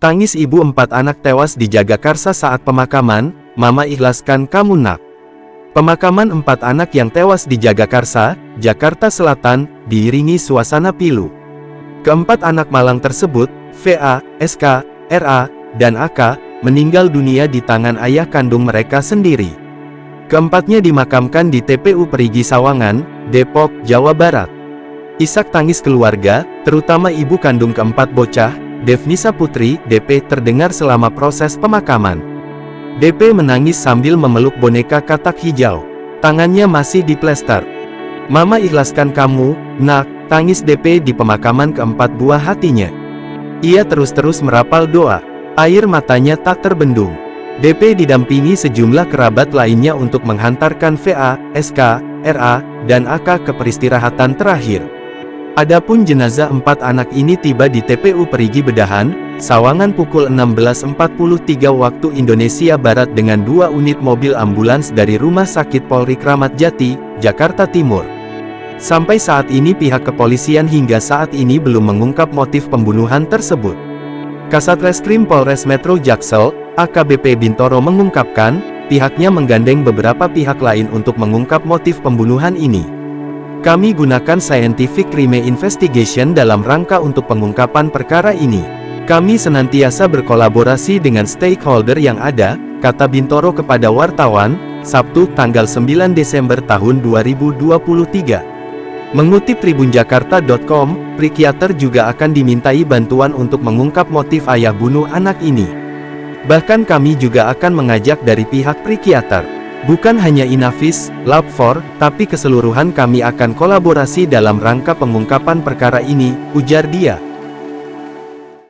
Tangis ibu 4 anak tewas di Jagakarsa saat pemakaman, Mama ikhlaskan kamu nak. Pemakaman 4 anak yang tewas di Jagakarsa, Jakarta Selatan, diiringi suasana pilu. Keempat anak malang tersebut, VA, SK, RA, dan AK, meninggal dunia di tangan ayah kandung mereka sendiri. Keempatnya dimakamkan di TPU Perigi Sawangan, Depok, Jawa Barat. Isak tangis keluarga, terutama ibu kandung keempat bocah, Devnisa Putri, DP, terdengar selama proses pemakaman. DP menangis sambil memeluk boneka katak hijau. Tangannya masih diplester. Mama ikhlaskan kamu, nak, tangis DP di pemakaman keempat buah hatinya. Ia terus-terus merapal doa. Air matanya tak terbendung. DP didampingi sejumlah kerabat lainnya untuk menghantarkan VA, SK, RA, dan AK ke peristirahatan terakhir. Adapun jenazah 4 anak ini tiba di TPU Perigi Bedahan, Sawangan pukul 16.43 waktu Indonesia Barat dengan 2 unit mobil ambulans dari Rumah Sakit Polri Kramat Jati, Jakarta Timur. Sampai saat ini pihak kepolisian hingga saat ini belum mengungkap motif pembunuhan tersebut. Kasat Reskrim Polres Metro Jaksel, AKBP Bintoro mengungkapkan, pihaknya menggandeng beberapa pihak lain untuk mengungkap motif pembunuhan ini. Kami gunakan scientific crime investigation dalam rangka untuk pengungkapan perkara ini. Kami senantiasa berkolaborasi dengan stakeholder yang ada, kata Bintoro kepada wartawan, Sabtu tanggal 9 Desember tahun 2023. Mengutip tribunjakarta.com, psikiater juga akan dimintai bantuan untuk mengungkap motif ayah bunuh anak ini. Bahkan kami juga akan mengajak dari pihak psikiater. Bukan hanya Inavis, Lab4, tapi keseluruhan kami akan kolaborasi dalam rangka pengungkapan perkara ini, ujar dia.